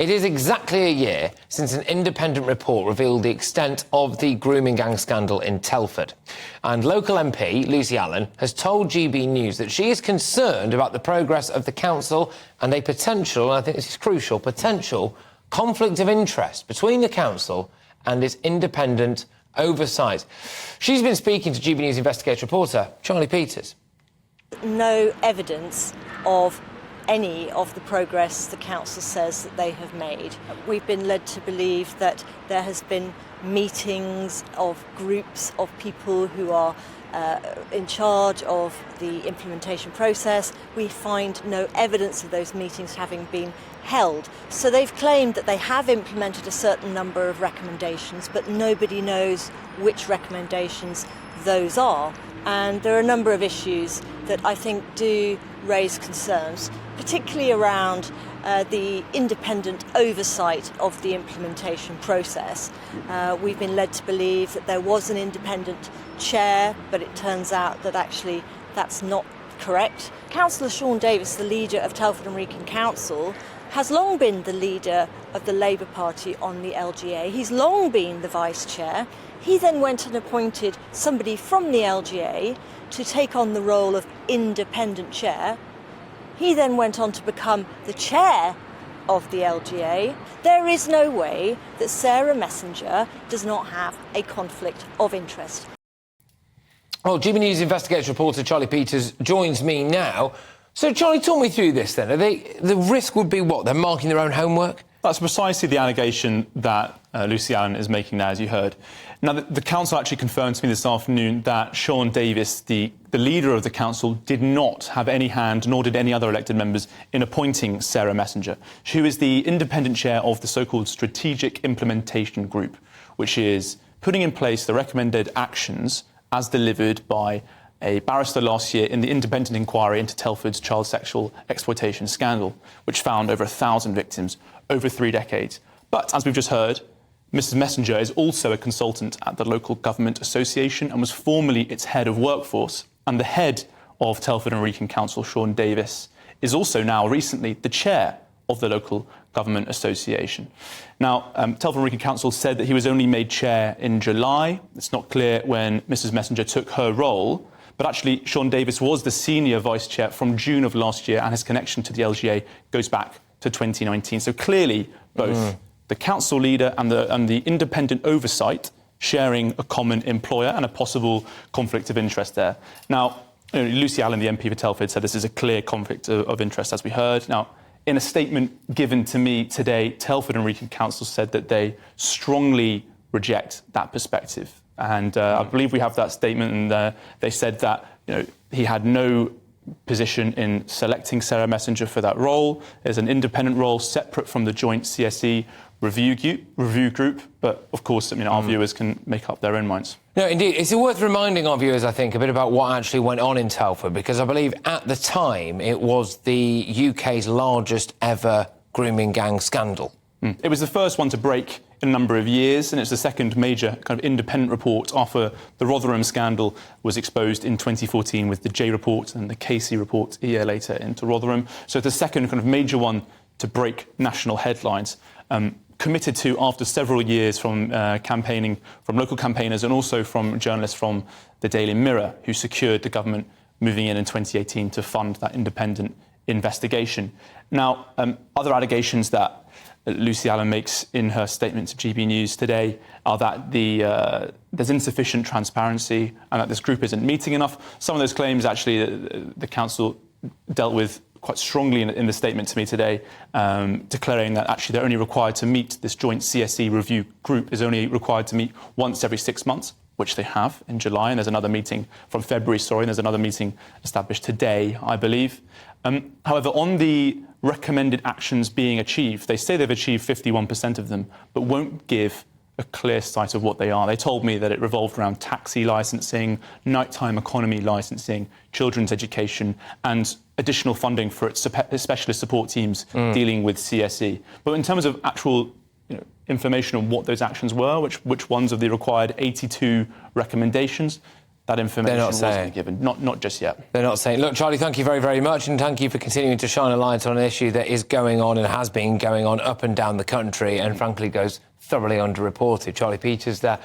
It is exactly a year since an independent report revealed the extent of the grooming gang scandal in Telford. And local MP Lucy Allan has told GB News that she is concerned about the progress of the council and a potential, and I think this is crucial, potential conflict of interest between the council and its independent oversight. She's been speaking to GB News investigative reporter Charlie Peters. No evidence of any of the progress the council says that they have made. We've been led to believe that there has been meetings of groups of people who are in charge of the implementation process. We find no evidence of those meetings having been held. So they've claimed that they have implemented a certain number of recommendations, but nobody knows which recommendations those are. And there are a number of issues that I think do raise concerns, particularly around the independent oversight of the implementation process. We've been led to believe that there was an independent chair, but it turns out that actually that's not correct. Councillor Sean Davis, the leader of Telford and Wrekin Council, has long been the leader of the Labour Party on the LGA. He's long been the vice chair. He then went and appointed somebody from the LGA to take on the role of independent chair. He then went on to become the chair of the LGA. There is no way that Sarah Messenger does not have a conflict of interest. Well, GB News investigative reporter Charlie Peters joins me now. So, Charlie, talk me through this then. The risk would be what? They're marking their own homework? That's precisely the allegation that Lucy Allan is making now, as you heard. Now, the council actually confirmed to me this afternoon that Sean Davis, the leader of the council, did not have any hand, nor did any other elected members, in appointing Sarah Messenger. She is the independent chair of the so-called Strategic Implementation Group, which is putting in place the recommended actions as delivered by a barrister last year in the independent inquiry into Telford's child sexual exploitation scandal, which found over 1,000 victims over 3 decades. But, as we've just heard, Mrs Messenger is also a consultant at the Local Government Association and was formerly its head of workforce. And the head of Telford and Wrekin Council, Sean Davis, is also now recently the chair of the Local Government Association. Now, Telford and Wrekin Council said that he was only made chair in July. It's not clear when Mrs Messenger took her role, but actually Sean Davis was the senior vice chair from June of last year, and his connection to the LGA goes back to 2019. So clearly, both the council leader and the independent oversight sharing a common employer and a possible conflict of interest there. Now, Lucy Allan, the MP for Telford, said this is a clear conflict of interest, as we heard. Now, in a statement given to me today, Telford and Wrekin Council said that they strongly reject that perspective. And I believe we have that statement, and they said that he had no position in selecting Sarah Messenger for that role. There's an independent role separate from the joint CSE review group, but of course, our viewers can make up their own minds. No, indeed. It's worth reminding our viewers, I think, a bit about what actually went on in Telford, because I believe at the time it was the UK's largest ever grooming gang scandal. It was the first one to break in a number of years, and it's the second major kind of independent report after the Rotherham scandal was exposed in 2014 with the J report and the Casey report a year later into Rotherham. So it's the second kind of major one to break national headlines. Committed to after several years from campaigning from local campaigners and also from journalists from the Daily Mirror, who secured the government moving in 2018 to fund that independent investigation. Now, other allegations that Lucy Allan makes in her statement to GB News today are that there's insufficient transparency and that this group isn't meeting enough. Some of those claims, actually, the council dealt with quite strongly in the statement to me today, declaring that actually they're only required to meet, this joint CSE review group is only required to meet once every 6 months, which they have in July, and there's another meeting from February, and there's another meeting established today, I believe. However, on the recommended actions being achieved, they say they've achieved 51% of them, but won't give a clear sight of what they are. They told me that it revolved around taxi licensing, nighttime economy licensing, children's education, and additional funding for its specialist support teams dealing with CSE. But in terms of actual information on what those actions were, which ones of the required 82 recommendations, that information not wasn't saying. given. Not just yet. They're not saying. Look, Charlie, thank you very, very much, and thank you for continuing to shine a light on an issue that is going on and has been going on up and down the country and, frankly, goes thoroughly underreported. Charlie Peters there